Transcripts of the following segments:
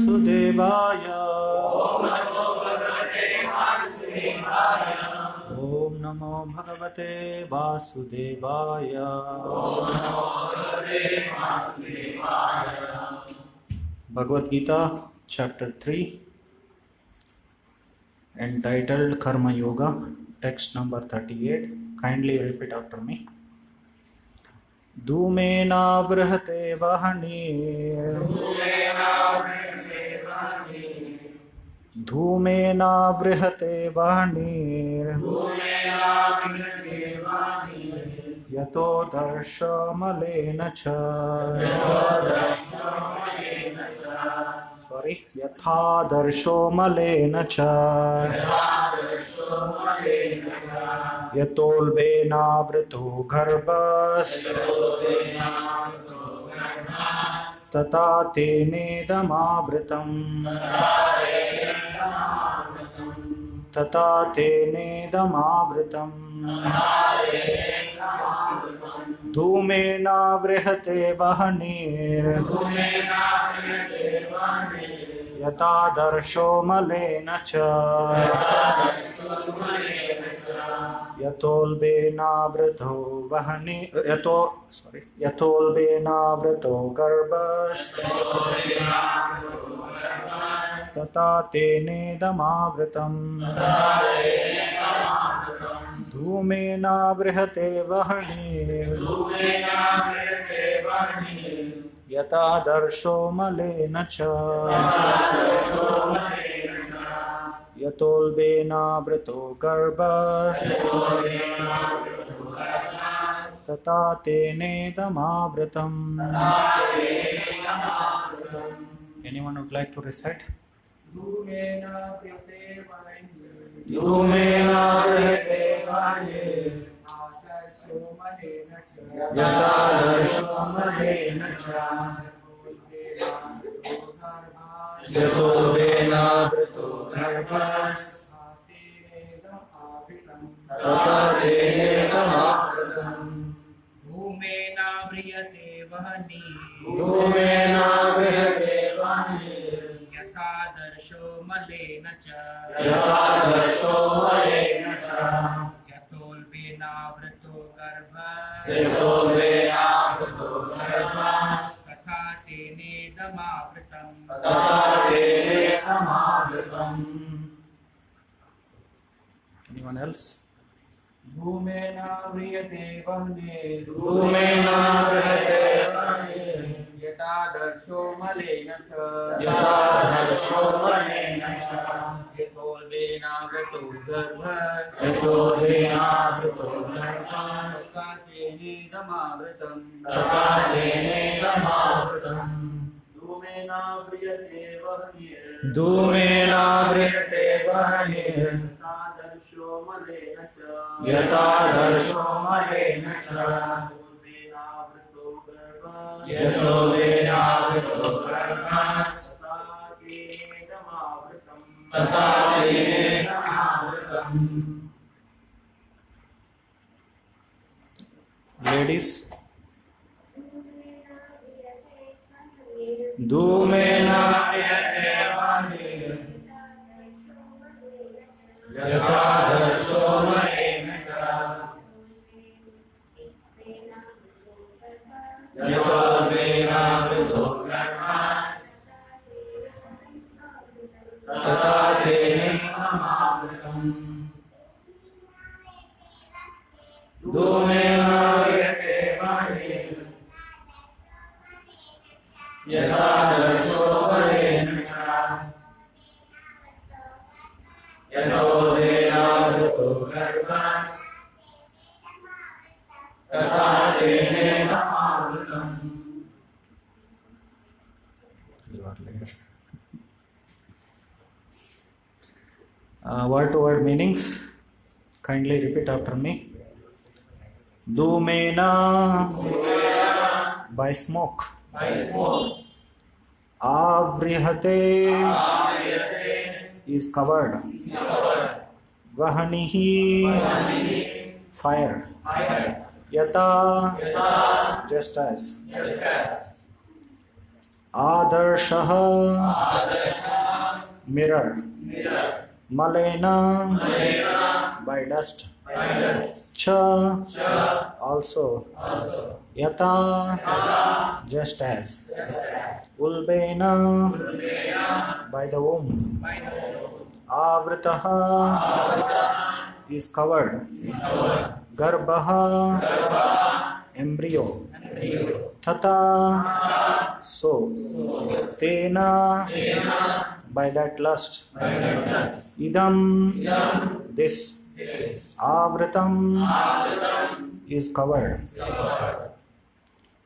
वासुदेवाय। ओम नमो भगवते वासुदेवाय। Bhagavad Gita chapter 3 entitled Karma Yoga, text number 38. Kindly repeat after me. धूमेना बृहते वह्निः धूमेना बृहते वह्निः यतो दर्शमलेन च यथा दर्शो मलेन च यतोल्बेनावृतो गर्भस् तथा तेनेदमावृतम् तथा तेनेदमावृतम् धूमेनावृहते वह्निः यथा दर्शो मलेन च यतोल्बेनावृतो यतोल्बेनावृतो गर्भस् तथा तेनेदमावृतम् धूमेनावृहते वह्निः यथा दर्शो मलेन च यतोल्बेनावृतो गर्भस् तथा तेनेदमावृतम्. Anyone would like to recite? धूमेनावृहते वह्निः यथा दर्शो मलेन च यतोल्बेनावृतो गर्भस् तथा तेनेदमावृतम्. धूमेनाव्रियते वह्निः यथा दर्शो मलेन च यतोल्बेनावृतो गर्भस् तथा तेनेदमावृतम्. Anyone else? धूमेनाव्रियते वह्निः यथा दर्शो मलेन च यतोल्बेनावृतो गर्भस् तथा तेनेदमावृतम्. धूमेनावृहते वह्निः यथा दर्शो मलेन च यतोल्बेनावृतो गर्भस् तथा तेनेदमावृतम्. Ladies, धूमेनाव्रिहते वह्निः यथा दर्शो मलेन च यतोल्बेनावृतो गर्भस् तथा तेनेदमावृतम्. धूमेनाव्रिहते वह्निः यथा दर्शो मलेन च यतोल्बेनावृतो गर्भस् तथा तेनेदमावृतम्. Word to word meanings. Kindly repeat after me. Dhumena, by smoke. Avrihate, is covered. Vahnihi, fire. Yata, just as. Adarshaha, mirror. Malena, by dust. Cha, also. Yata, just as. Ulbena, by the womb. Avritaha, is covered. Garbhaha, embryo. Tata, so. Tena, by that lust. Idam, this. Avritam, is covered.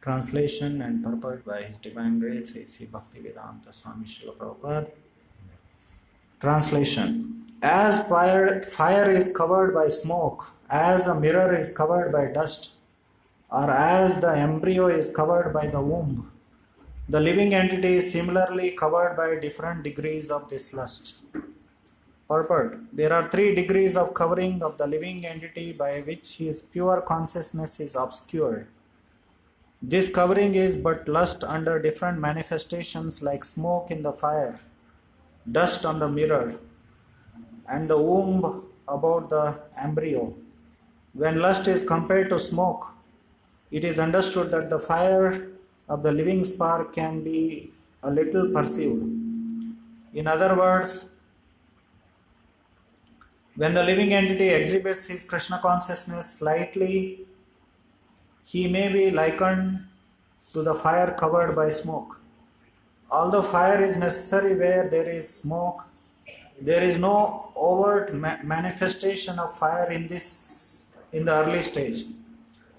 Translation and purport by His Divine Grace A.C. Bhaktivedanta Swami Srila Prabhupada. Translation. As fire is covered by smoke, as a mirror is covered by dust, or as the embryo is covered by the womb, the living entity is similarly covered by different degrees of this lust. Purport. There are 3 degrees of covering of the living entity by which his pure consciousness is obscured. This covering is but lust under different manifestations like smoke in the fire, dust on the mirror, and the womb about the embryo. When lust is compared to smoke, it is understood that the fire of the living spark can be a little perceived. In other words, when the living entity exhibits his Krishna consciousness slightly, he may be likened to the fire covered by smoke. Although fire is necessary where there is smoke, there is no overt manifestation of fire in the early stage.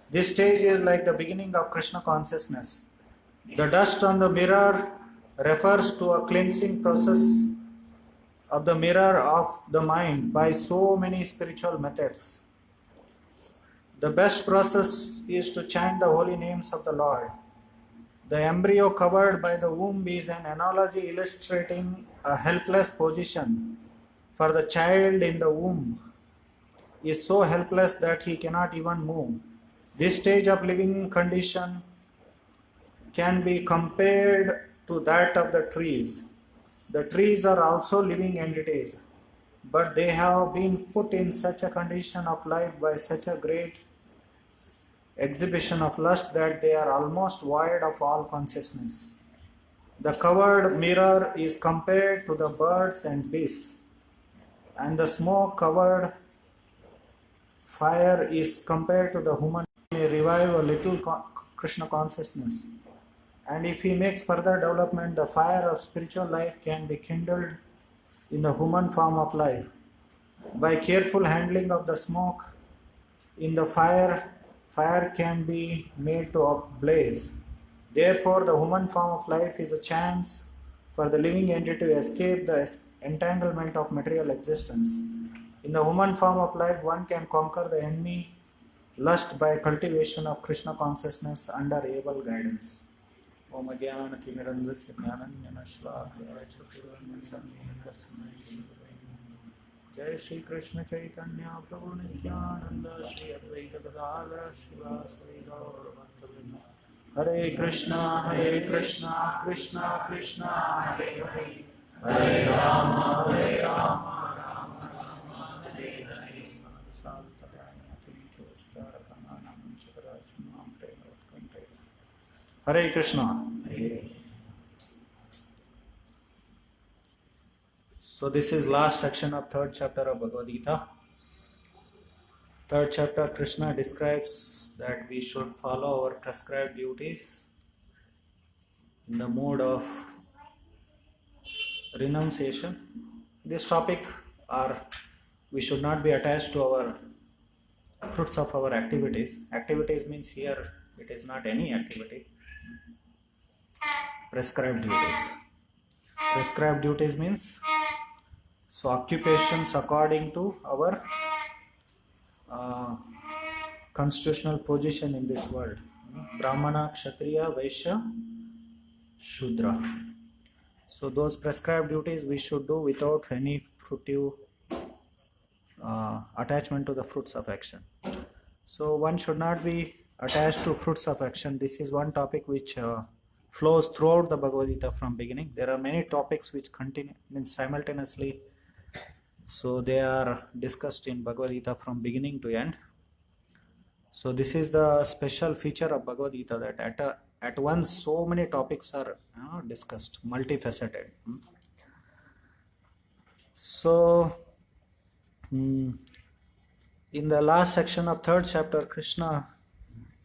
This stage is like the beginning of Krishna consciousness. The dust on the mirror refers to a cleansing process of the mirror of the mind by so many spiritual methods. The best process is to chant the holy names of the Lord. The embryo covered by the womb is an analogy illustrating a helpless position, for the child in the womb is so helpless that he cannot even move. This stage of living condition can be compared to that of the trees. The trees are also living entities, but they have been put in such a condition of life by such a great exhibition of lust that they are almost void of all consciousness. The covered mirror is compared to the birds and beasts, and the smoke covered fire is compared to the human. He may revive a little Krishna consciousness, and if he makes further development, the fire of spiritual life can be kindled in the human form of life. By careful handling of the smoke in the fire can be made to blaze. Therefore, the human form of life is a chance for the living entity to escape the entanglement of material existence. In the human form of life, one can conquer the enemy lust by cultivation of Krishna consciousness under able guidance. Om Jnana Timirandasya Jnananjana Shalakaya Chakshuranjana Tasmai Jai Shri Krishna Chaitanya Prabhu Nityananda Shri Advaita Gadadhara Srivasadi Gaura Bhaktavrinda Hare Krishna Krishna Krishna Hare Hare Hare Rama Rama Rama Hare Hare Hare Krishna. So this is last section of 3rd chapter of Bhagavad Gita. 3rd chapter, Krishna describes that we should follow our prescribed duties in the mode of renunciation. This topic, we should not be attached to our fruits of our activities. Activities means here it is not any activity. Prescribed duties. Prescribed duties means occupations according to our constitutional position in this world. Brahmana, Kshatriya, Vaishya, Shudra. So those prescribed duties we should do without any fruitive attachment to the fruits of action. So one should not be attached to fruits of action. This is one topic which flows throughout the Bhagavad Gita from beginning. There are many topics which continue, means simultaneously. So they are discussed in Bhagavad Gita from beginning to end. So this is the special feature of Bhagavad Gita, that at once so many topics are discussed, multifaceted. So in the last section of third chapter, Krishna,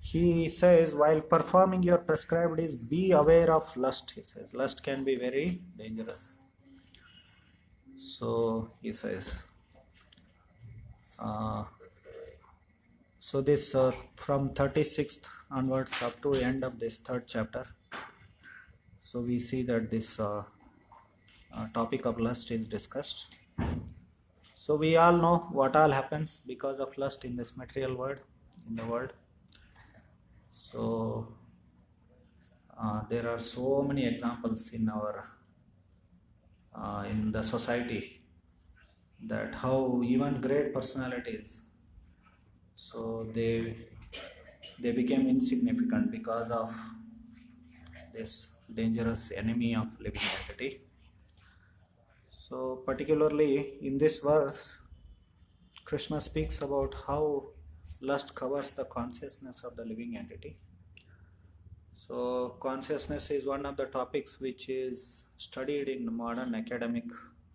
he says, while performing your prescribed deeds, be aware of lust. He says lust can be very dangerous. So he says, so this from 36th onwards up to end of this third chapter, so we see that this topic of lust is discussed. So we all know what all happens because of lust in this material world, in the world. So there are so many examples in our in the society, that how even great personalities, so they became insignificant because of this dangerous enemy of living entity. So particularly in this verse, Krishna speaks about how lust covers the consciousness of the living entity. So consciousness is one of the topics which is studied in modern academic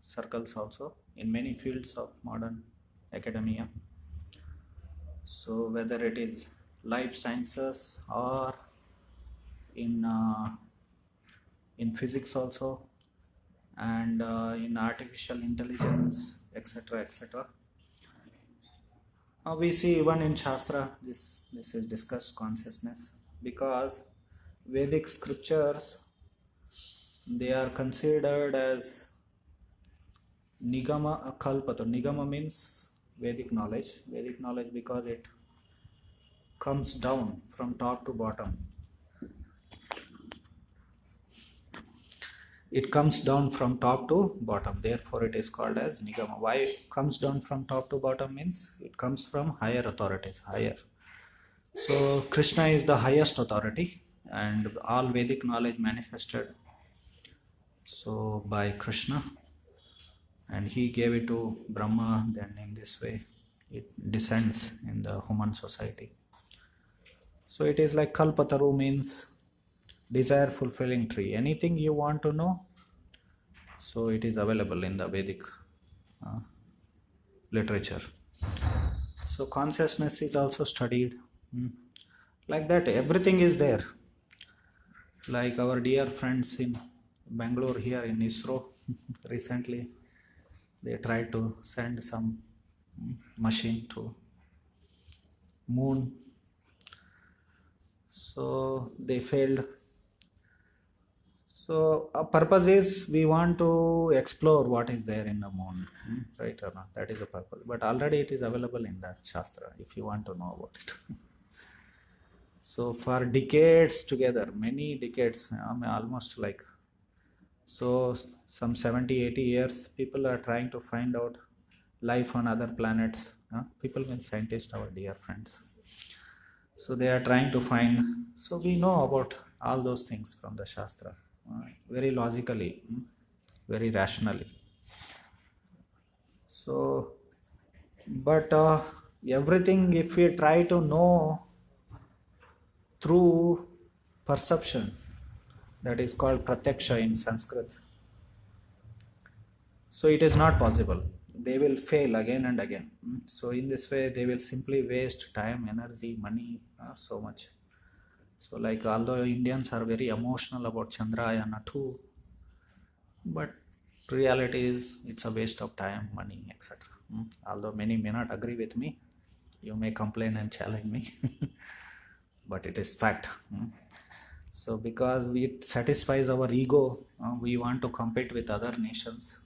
circles also, in many fields of modern academia. So whether it is life sciences or in physics also, and in artificial intelligence, etc., etc. We see even in Shastra this is discussed, consciousness, because Vedic scriptures, they are considered as Nigama Kalpata. Nigama means Vedic knowledge because it comes down from top to bottom. It comes down from top to bottom, therefore it is called as Nigama. Why it comes down from top to bottom means it comes from higher authorities, higher. So Krishna is the highest authority, and all Vedic knowledge manifested so by Krishna, and he gave it to Brahma. Then in this way it descends in the human society. So it is like Kalpataru means desire fulfilling tree. Anything you want to know, so it is available in the Vedic literature. So consciousness is also studied. Like that, everything is there. Like our dear friends in Bangalore here in ISRO, recently they tried to send some machine to moon. So they failed. So our purpose is we want to explore what is there in the moon, right or not? That is the purpose. But already it is available in that Shastra if you want to know about it. So for decades together, many decades, almost like, so some 70-80 years, people are trying to find out life on other planets. People mean scientists, our dear friends. So they are trying to find, so we know about all those things from the Shastra, very logically, very rationally. So, but everything, if we try to know through perception, that is called pratyaksha in Sanskrit, so it is not possible. They will fail again and again. So in this way they will simply waste time, energy, money, so much. So like, although Indians are very emotional about Chandrayana 2, but reality is it's a waste of time, money, etc. Although many may not agree with me, you may complain and challenge me, but it is fact. So because it satisfies our ego, we want to compete with other nations.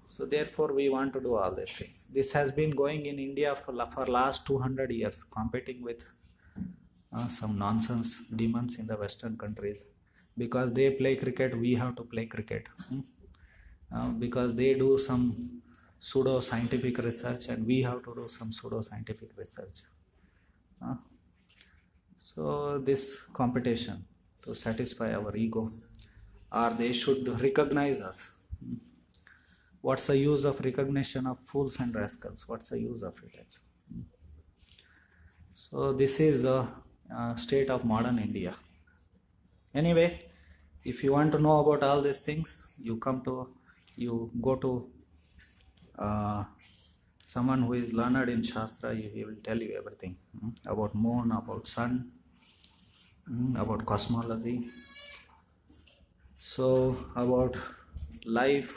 So therefore we want to do all these things. This has been going in India for last 200 years, competing with some nonsense demons in the Western countries. Because they play cricket, we have to play cricket. Because they do some pseudo-scientific research and we have to do some pseudo-scientific research. So this competition to satisfy our ego, or they should recognize us. What's the use of recognition of fools and rascals? What's the use of it? So this is a state of modern India. Anyway, if you want to know about all these things, you go to someone who is learned in Shastra. He will tell you everything about moon, about sun, about cosmology, so about life,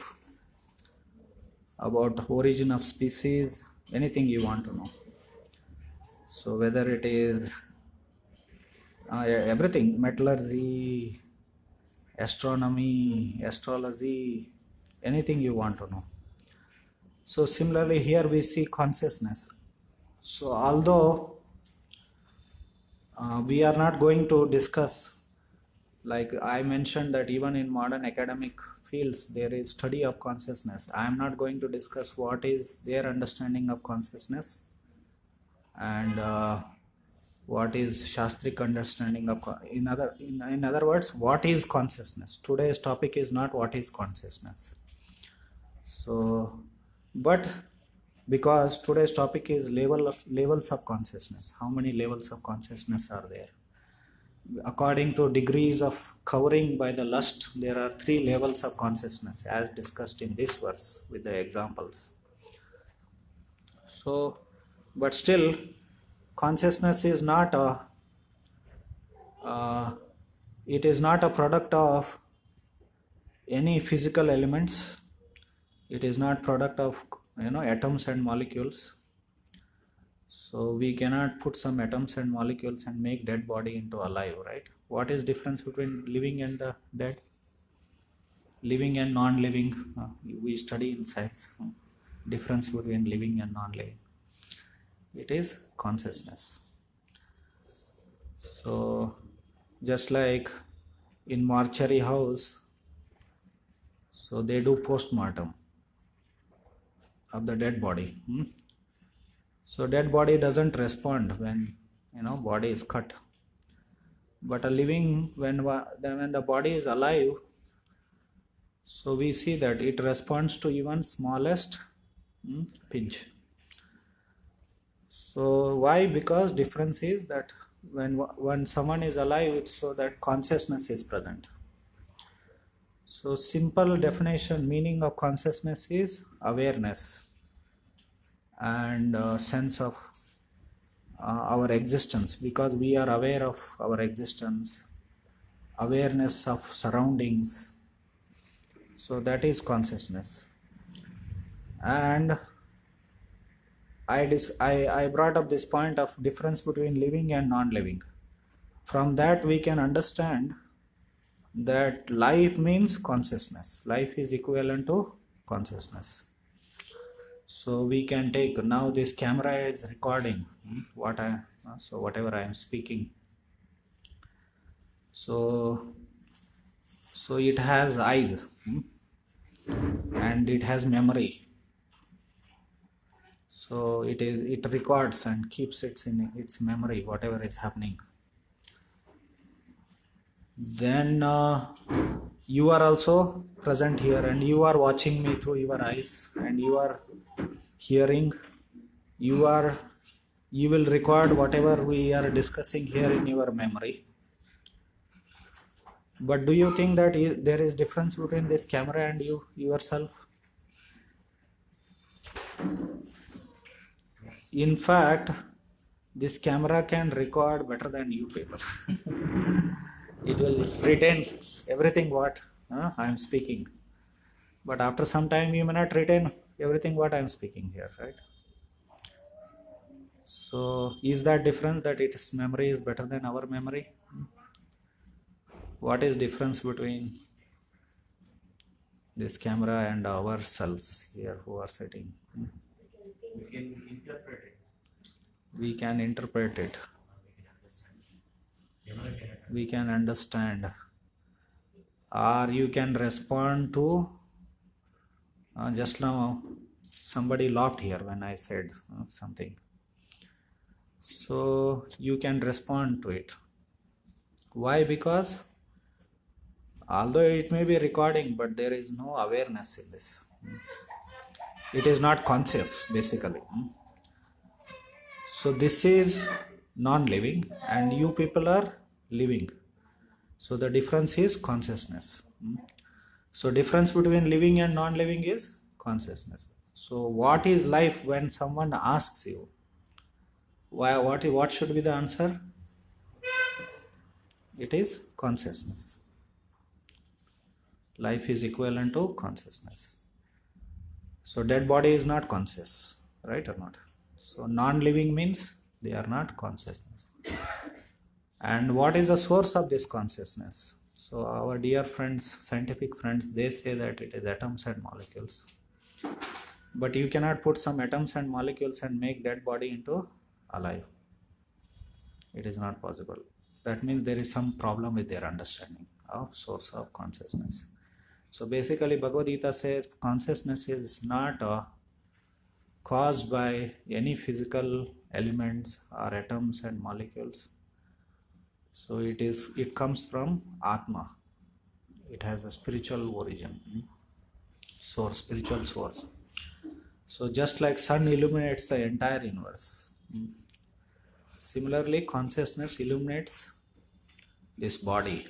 about origin of species, anything you want to know. So whether it is everything, metallurgy, astronomy, astrology, anything you want to know. So similarly here we see consciousness. So although we are not going to discuss, like I mentioned that even in modern academic fields there is study of consciousness. I am not going to discuss what is their understanding of consciousness and what is Shastric understanding of in other words, what is consciousness. Today's topic is not what is consciousness. So but because today's topic is levels of consciousness, how many levels of consciousness are there? According to degrees of covering by the lust, there are 3 levels of consciousness as discussed in this verse with the examples. So but still consciousness is not it is not a product of any physical elements. It is not product of atoms and molecules. So we cannot put some atoms and molecules and make dead body into alive, right? What is difference between living and the dead? Living and non-living. We study in science. Difference between living and non-living. It is consciousness. So just like in mortuary house, so they do post-mortem of the dead body. So dead body doesn't respond when body is cut, but a living, when the body is alive, so we see that it responds to even smallest pinch. So why? Because difference is that when someone is alive, so that consciousness is present. So simple definition, meaning of consciousness is awareness and sense of our existence, because we are aware of our existence, awareness of surroundings. So that is consciousness. And I brought up this point of difference between living and non-living. From that we can understand that life means consciousness. Life is equivalent to consciousness. So we can take, now this camera is recording whatever I am speaking. So it has eyes and it has memory. So it records and keeps it in its memory, whatever is happening. Then you are also present here and you are watching me through your eyes and you are hearing. You will record whatever we are discussing here in your memory. But do you think that there is difference between this camera and yourself? In fact, this camera can record better than you people. It will retain everything what I am speaking. But after some time you may not retain everything what I am speaking here, right? So is that difference that its memory is better than our memory? What is difference between this camera and ourselves here who are sitting? We can interpret it. We can interpret it. We can understand. Or you can respond to, just now somebody laughed here when I said something. So you can respond to it. Why? Because Although it may be recording, but there is no awareness in this. It is not conscious, basically. So this is non-living, and you people are living. So the difference is consciousness. So difference between living and non-living is consciousness. So what is life? When someone asks you, what should be the answer? It is consciousness. Life is equivalent to consciousness. So dead body is not conscious, right or not? So non-living means they are not consciousness. And what is the source of this consciousness? So our dear friends, scientific friends, they say that it is atoms and molecules. But you cannot put some atoms and molecules and make that body into alive. It is not possible. That means there is some problem with their understanding of source of consciousness. So basically Bhagavad Gita says consciousness is not caused by any physical elements or atoms and molecules. So it comes from Atma. It has a spiritual origin, source, spiritual source. So just like sun illuminates the entire universe, similarly consciousness illuminates this body.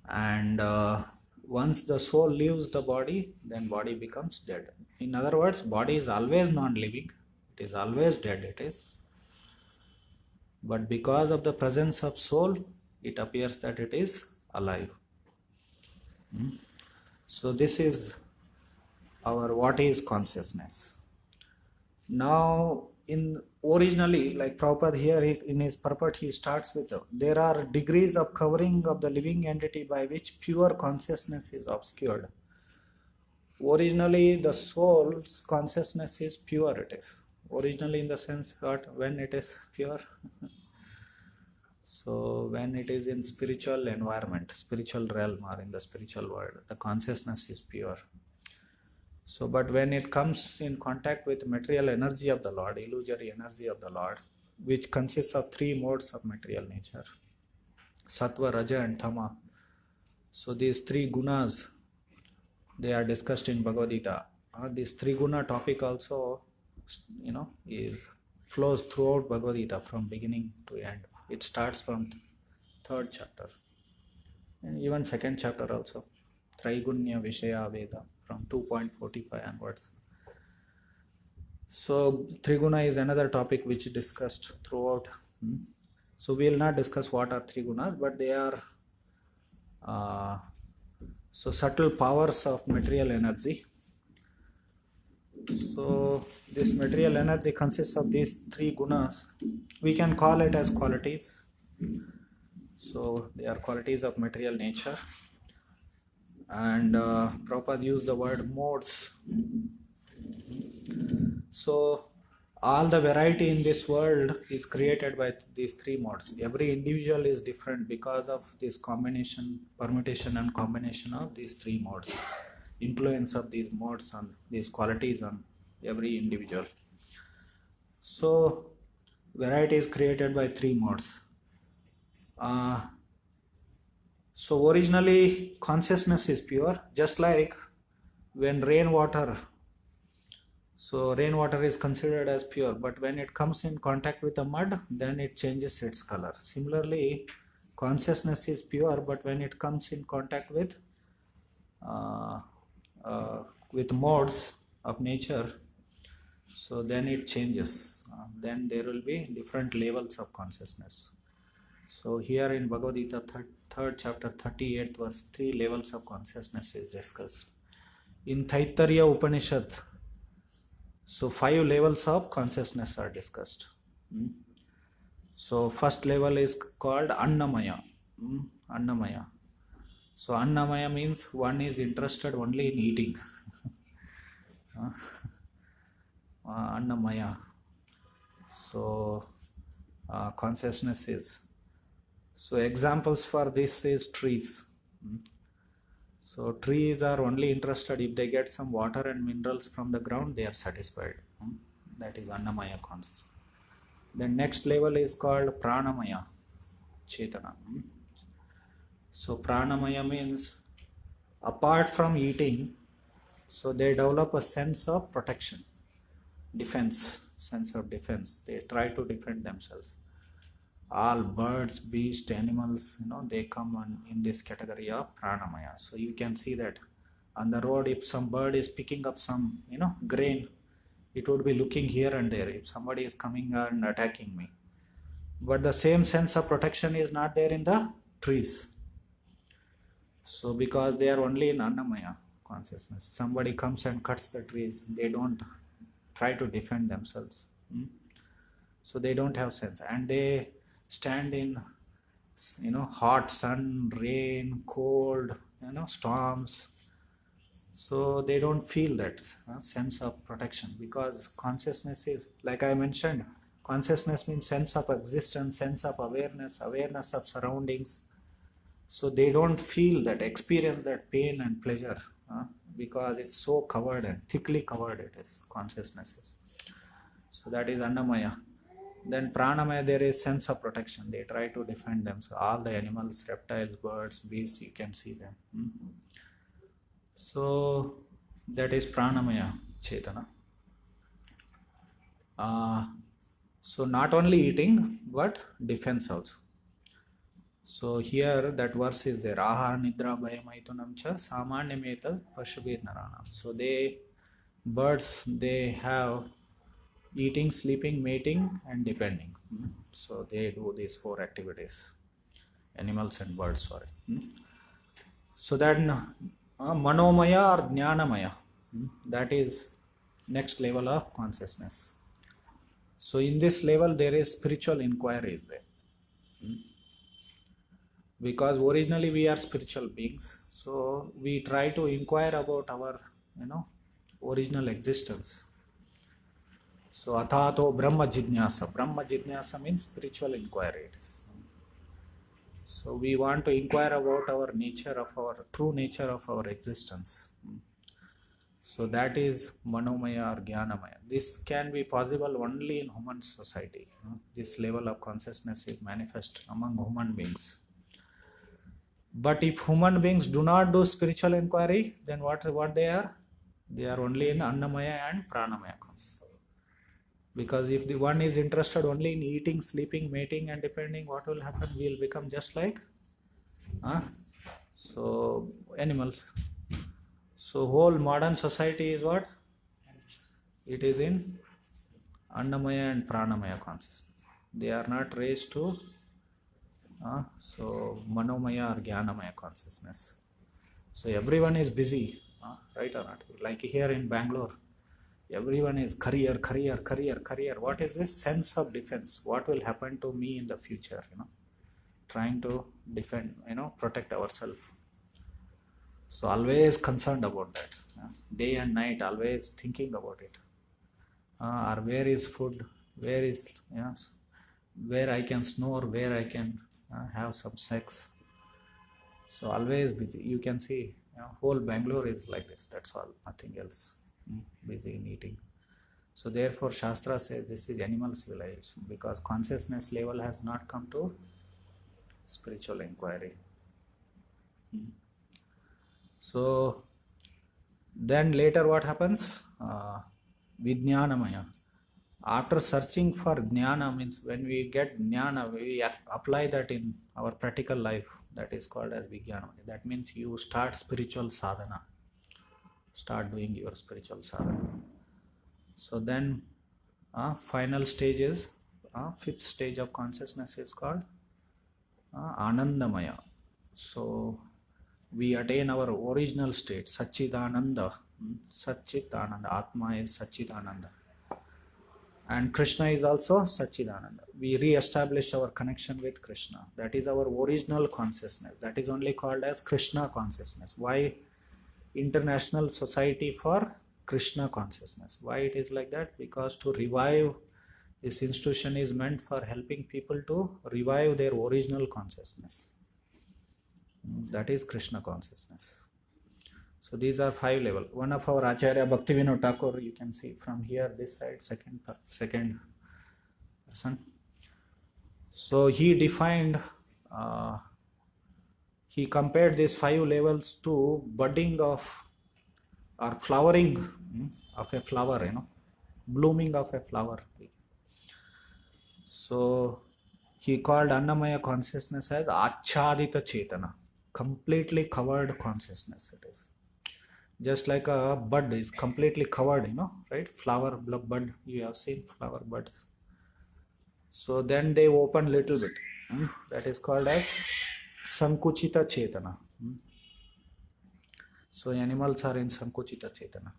And once the soul leaves the body, then body becomes dead. In other words, body is always non-living. It is always dead, it is. But because of the presence of soul, it appears that it is alive. So this is our what is consciousness. Now, originally, like Prabhupada here in his purport, he starts with there are degrees of covering of the living entity by which pure consciousness is obscured. Originally, the soul's consciousness is pure. It is originally in the sense that when it is pure. So when it is in spiritual environment, spiritual realm, or in the spiritual world, the consciousness is pure. So but when it comes in contact with material energy of the Lord, illusory energy of the Lord, which consists of three modes of material nature, Sattva, Raja and Tama. So these three gunas, they are discussed in Bhagavad Gita. This three guna topic also, flows throughout Bhagavad Gita from beginning to end. It starts from third chapter and even second chapter also. Traigunya Vishaya Veda from 2.45 onwards. So Triguna is another topic which is discussed throughout. So we will not discuss what are Trigunas, but they are so subtle powers of material energy. So this material energy consists of these three gunas. We can call it as qualities. So they are qualities of material nature. And Prabhupada used the word modes. So all the variety in this world is created by these three modes. Every individual is different because of this combination, permutation and combination of these three modes. Influence of these modes on these qualities on every individual. So variety is created by three modes. So originally consciousness is pure, just like when rainwater. So rainwater is considered as pure, but when it comes in contact with the mud, then it changes its color. Similarly, consciousness is pure, but when it comes in contact with modes of nature, so then it changes. Then there will be different levels of consciousness. So here in Bhagavad Gita, third chapter, 38th verse, 3 levels of consciousness is discussed. In Taittiriya Upanishad, so 5 levels of consciousness are discussed. So first level is called Annamaya. Annamaya. So Annamaya means one is interested only in eating. Annamaya. So consciousness is. So examples for this is trees. So trees are only interested if they get some water and minerals from the ground, they are satisfied. That is Annamaya consciousness. The next level is called Pranamaya, Chetana. So pranamaya means apart from eating, so they develop a sense of protection, defense, sense of defense. They try to defend themselves. All birds, beasts, animals, they come in this category of pranamaya. So you can see that on the road, if some bird is picking up some, grain, it would be looking here and there if somebody is coming and attacking me. But the same sense of protection is not there in the trees. So because they are only in Annamaya consciousness, somebody comes and cuts the trees, they don't try to defend themselves. So they don't have sense, and they stand in hot sun, rain, cold, storms. So they don't feel that sense of protection, because consciousness is, like I mentioned, consciousness means sense of existence, sense of awareness, awareness of surroundings. So they don't feel that, experience that pain and pleasure, because it's so covered and thickly covered it is, consciousness is. So that is Annamaya. Then Pranamaya, there is sense of protection. They try to defend them. So all the animals, reptiles, birds, beasts, you can see them. So that is Pranamaya Chetana. So not only eating, but defense also. So here that verse is there. Ahara nidra bhayamaitunam cha samanyametad pashabir naranam. So birds, they have eating, sleeping, mating, and depending. So they do these 4 activities. Animals and birds, sorry. So then manomaya or jnanamaya, that is next level of consciousness. So in this level there is spiritual inquiry there. Because originally we are spiritual beings, so we try to inquire about our original existence. So athato brahma jidnyasa. Brahma jidnyasa means spiritual inquiry. So we want to inquire about our nature, of our true nature of our existence. So that is manomaya or jnanamaya. This can be possible only in human society. This level of consciousness is manifest among human beings. But if human beings do not do spiritual inquiry, then what they are? They are only in Annamaya and Pranamaya consciousness. Because if the one is interested only in eating, sleeping, mating, and depending, what will happen? We will become just like so animals. So whole modern society is what? It is in Annamaya and Pranamaya consciousness. They are not raised to so Manomaya or Jnanamaya consciousness. So everyone is busy, right or not? Like here in Bangalore, everyone is career. What is this sense of defense? What will happen to me in the future? Trying to defend, protect ourselves. So always concerned about that. Day and night, always thinking about it. Or where is food? Where is where I can snore? Where I can have some sex? So always busy. You can see, whole Bangalore is like this. That's all. Nothing else. Busy in eating. So therefore Shastra says this is animal civilization, because consciousness level has not come to spiritual inquiry. So then later what happens? Vijnanamaya. After searching for jnana, means when we get jnana, we apply that in our practical life. That is called as vijnanamaya. That means you start spiritual sadhana. Start doing your spiritual sadhana. So then final stage is, 5th stage of consciousness is called Anandamaya. So we attain our original state, Satchidananda. Satchidananda. Atma is Satchidananda. And Krishna is also Satchidananda. We re-establish our connection with Krishna. That is our original consciousness. That is only called as Krishna consciousness. Why International Society for Krishna Consciousness? Why it is like that? Because to revive, this institution is meant for helping people to revive their original consciousness. That is Krishna consciousness. So these are 5 levels. One of our Acharya Bhaktivinoda Thakur, you can see from here, this side, second person. So he defined he compared these 5 levels to budding of or flowering of a flower, blooming of a flower. So he called Annamaya consciousness as Achadita Chetana, completely covered consciousness. It is just like a bud is completely covered, right? Flower bud, you have seen flower buds. So then they open little bit. That is called as Sankuchita Chetana. So animals are in Sankuchita Chetana.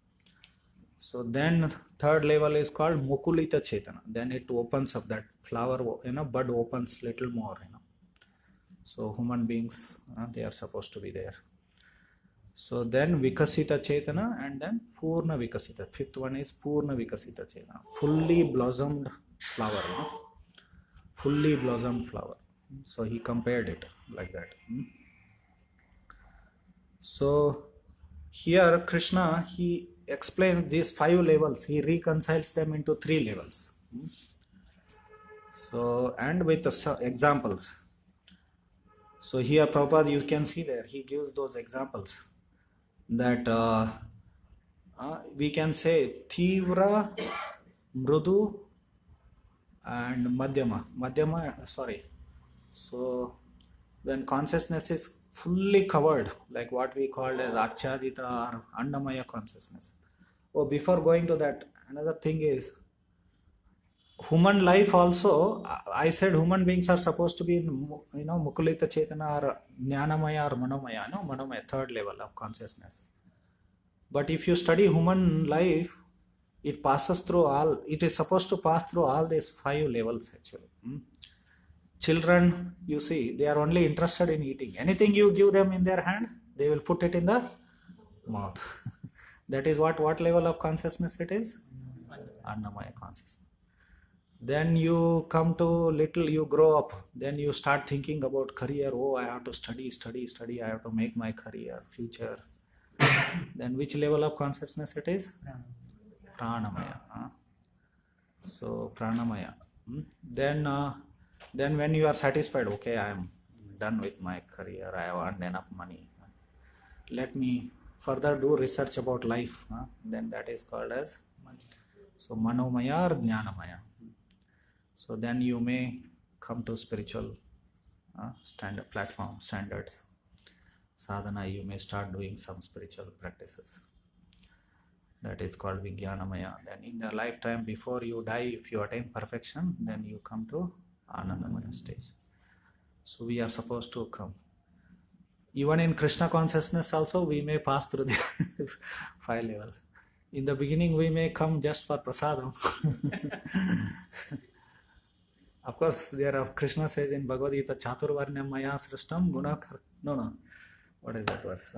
So then third level is called Mukulita Chetana. Then it opens up, that flower, bud opens little more, So human beings, they are supposed to be there. So then Vikasita Chetana and then Purna Vikasita. Fifth one is Purna Vikasita Chetana. Fully blossomed flower, Fully blossomed flower. So he compared it like that. So here Krishna, he explains these 5 levels. He reconciles them into 3 levels. So, and with the examples. So here Prabhupada, you can see there, he gives those examples. That we can say Tivra, Mrudu and Madhyama, sorry. So when consciousness is fully covered, like what we called as Achadita or Annamaya consciousness. Oh, before going to that, another thing is human life also. I said human beings are supposed to be in, Mukulita Chetana or Jnanamaya or Manomaya, Manomaya, third level of consciousness. But if you study human life, it passes through all, it is supposed to pass through all these 5 levels actually. Children, you see, they are only interested in eating. Anything you give them in their hand, they will put it in the mouth. That is what level of consciousness it is? Annamaya consciousness. Then you come to you grow up, then you start thinking about career. Oh, I have to study, I have to make my career, future. Then which level of consciousness it is? Pranamaya. So Pranamaya. Then when you are satisfied, okay, I am done with my career, I have earned enough money, let me further do research about life. Then that is called as Manomaya or Jnanamaya. So then you may come to spiritual standards. Sadhana, you may start doing some spiritual practices. That is called Vijnanamaya. Then in the lifetime before you die, if you attain perfection, then you come to Anandamaya stage. So we are supposed to come. Even in Krishna consciousness also, we may pass through the 5 levels. In the beginning, we may come just for prasadam. Of course, Krishna says in Bhagavad Gita, Chaturvarnyam maya srishtam gunakar. No. What is that verse?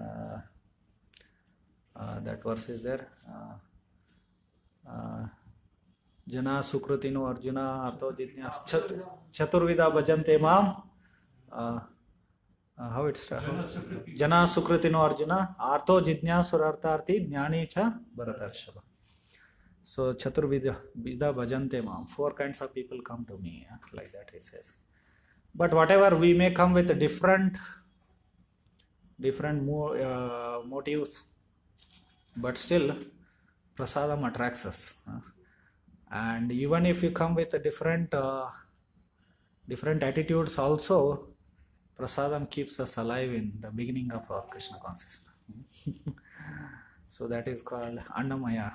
That verse is there. Jana Sukritino Arjuna Arto Jitnyas Chaturvida Bhajante Mam. How it's Jana Sukritino Arjuna Arto Jitnyasur Jnani Cha Bharatarshava. So Chaturvida Bhajante Mam. 4 kinds of people come to me, like that he says. But whatever, we may come with different motives, but still prasadam attracts us. And even if you come with a different attitudes also, prasadam keeps us alive in the beginning of our Krishna consciousness. So that is called Annamaya.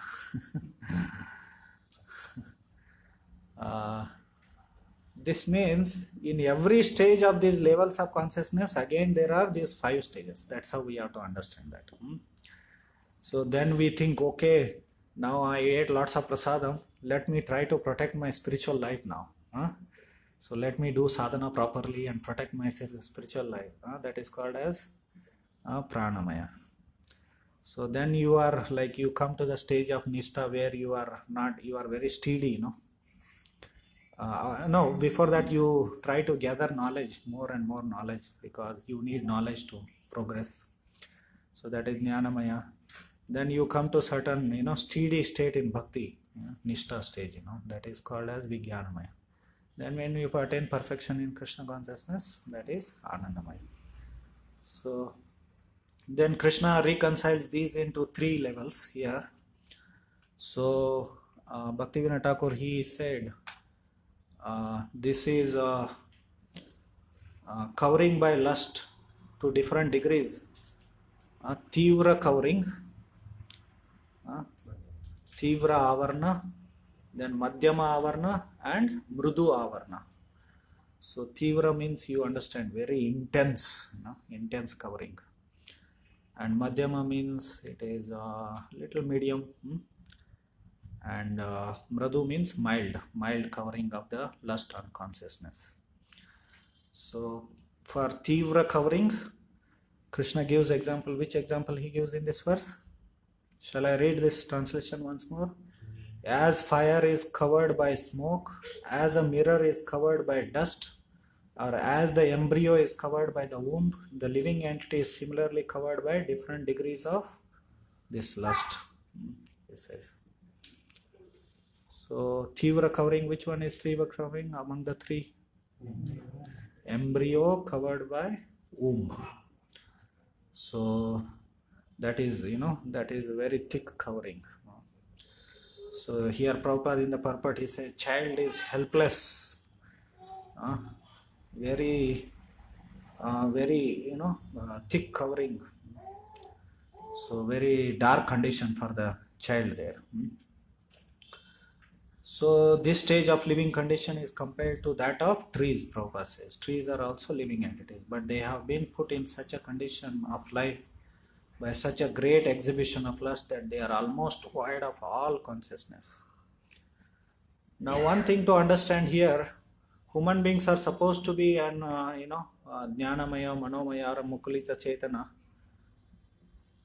This means in every stage of these levels of consciousness, again there are these 5 stages. That's how we have to understand that. So then we think, okay, now I ate lots of prasadam, let me try to protect my spiritual life now. So let me do sadhana properly and protect my spiritual life. That is called as pranamaya. So then you are like, you come to the stage of nishta where you are very steady, no, before that you try to gather knowledge, more and more knowledge, because you need knowledge to progress. So that is Jnanamaya. Then you come to certain, steady state in bhakti, nishta stage, that is called as Vijnanamaya. Then when you attain perfection in Krishna consciousness, that is Anandamaya. So then Krishna reconciles these into three levels here. So Bhaktivinoda Thakur, he said, this is covering by lust to different degrees. Tivra covering, Tivra avarna, then Madhyama avarna and Mrudu avarna. So Tivra means, you understand, very intense, intense covering. And Madhyama means it is little medium. And Mradu means mild covering of the lust unconsciousness. So for Tivra covering, Krishna gives example. Which example he gives in this verse? Shall I read this translation once more? As fire is covered by smoke, as a mirror is covered by dust, or as the embryo is covered by the womb, the living entity is similarly covered by different degrees of this lust. He says. So Tivra covering, which one is Tivra covering among the three? Embryo covered by womb. So that is, that is a very thick covering. So here Prabhupada in the purport, he says, child is helpless. Very, thick covering. So very dark condition for the child there. So this stage of living condition is compared to that of trees, Prabhupada says. Trees are also living entities, but they have been put in such a condition of life by such a great exhibition of lust that they are almost void of all consciousness. Now one thing to understand here, human beings are supposed to be an, Jnanamaya, Manomaya or Mukulita Chaitana.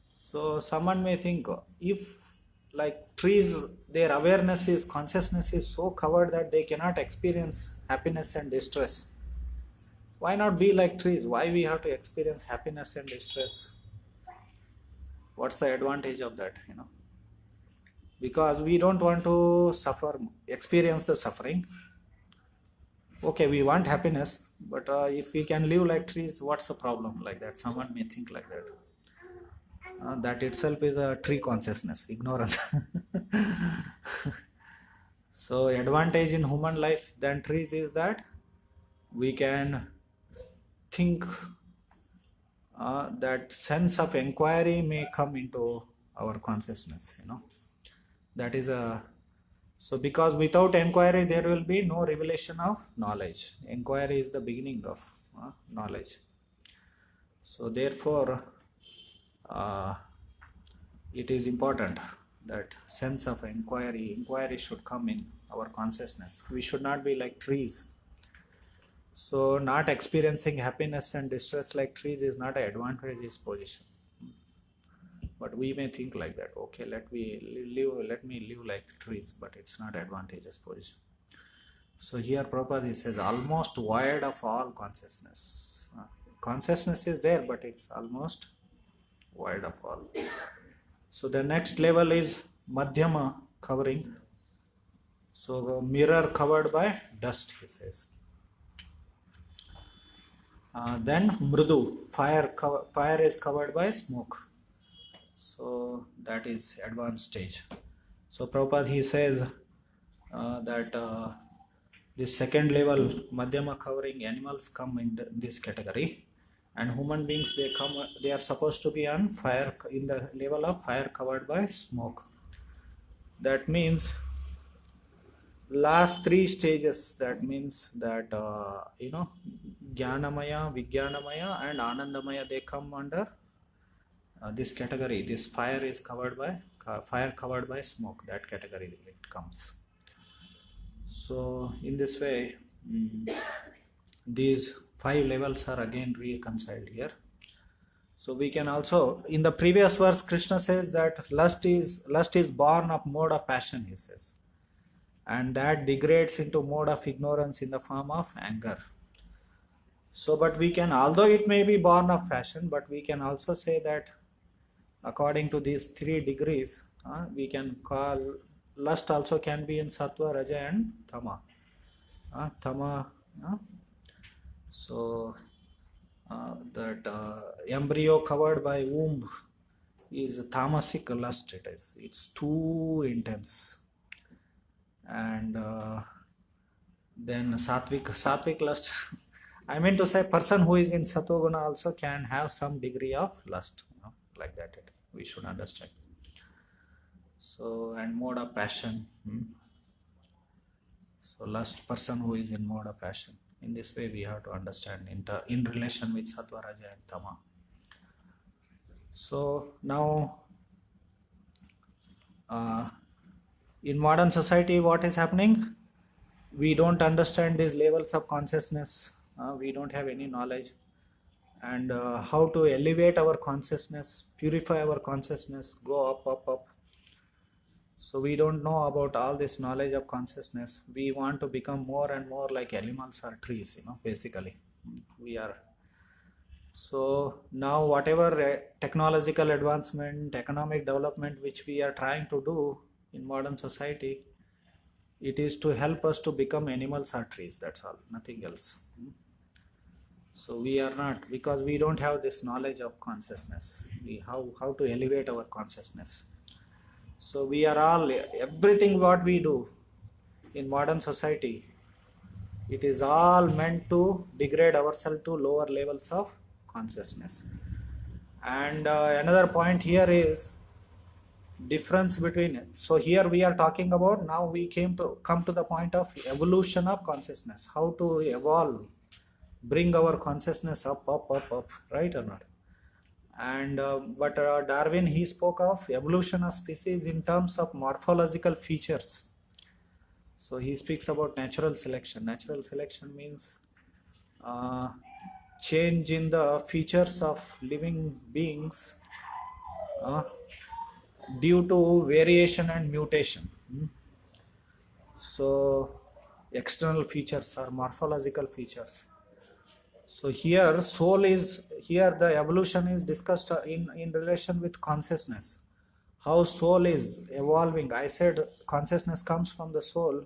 So someone may think, if like trees, their awareness is, consciousness is so covered that they cannot experience happiness and distress. Why not be like trees? Why we have to experience happiness and distress? What's the advantage of that? Because we don't want to suffer, experience the suffering. Okay, we want happiness, but if we can live like trees, what's the problem? Like that, someone may think like that. That itself is a tree consciousness, ignorance. So advantage in human life than trees is that we can think, that sense of inquiry may come into our consciousness. That is so because without inquiry there will be no revelation of knowledge. Inquiry is the beginning of knowledge. So therefore it is important that sense of inquiry should come in our consciousness. We should not be like trees. So not experiencing happiness and distress like trees is not an advantageous position. But we may think like that, okay, let me live like trees, but it's not advantageous position. So here Prabhupada says, almost void of all consciousness. Consciousness is there, but it's almost void of all. So the next level is Madhyama covering. So mirror covered by dust, he says. Then Mrudu, fire is covered by smoke. So that is advanced stage. So Prabhupada, he says that this second level, Madhyama covering, animals come in this category. And human beings, they are supposed to be on fire, in the level of fire covered by smoke. That means last three stages, that means that Jnanamaya, Vijnanamaya and Anandamaya, they come under this category. This fire covered by smoke, that category it comes. So in this way, these 5 levels are again reconciled here. So we can also, in the previous verse, Krishna says that lust is born of mode of passion, he says, and that degrades into mode of ignorance in the form of anger. So, but we can, although it may be born of passion, but we can also say that according to these 3 degrees, we can call lust also can be in Sattva, Raja and Tama. So that embryo covered by womb is tamasic lust. It's too intense. And then sattvic lust. I mean to say, person who is in satoguna also can have some degree of lust, like that. We should understand. So, and mode of passion. So lust, person who is in mode of passion. In this way, we have to understand in relation with sattva, raja, and tama. So now, in modern society, what is happening? We don't understand these levels of consciousness. We don't have any knowledge, and how to elevate our consciousness, purify our consciousness, go up, up, up. So we don't know about all this knowledge of consciousness. We want to become more and more like animals or trees, basically. We are. So now whatever technological advancement, economic development which we are trying to do in modern society, it is to help us to become animals or trees, that's all, nothing else. So we are not, because we don't have this knowledge of consciousness, how to elevate our consciousness. So we are all, everything what we do in modern society, it is all meant to degrade ourselves to lower levels of consciousness. And another point here is difference between it. So here we are talking about, now we come to the point of evolution of consciousness, how to evolve, bring our consciousness up, right or not? And but Darwin, he spoke of evolution of species in terms of morphological features. So he speaks about natural selection. Natural selection means change in the features of living beings due to variation and mutation. So external features or morphological features. So here the evolution is discussed in relation with consciousness. How soul is evolving. I said consciousness comes from the soul.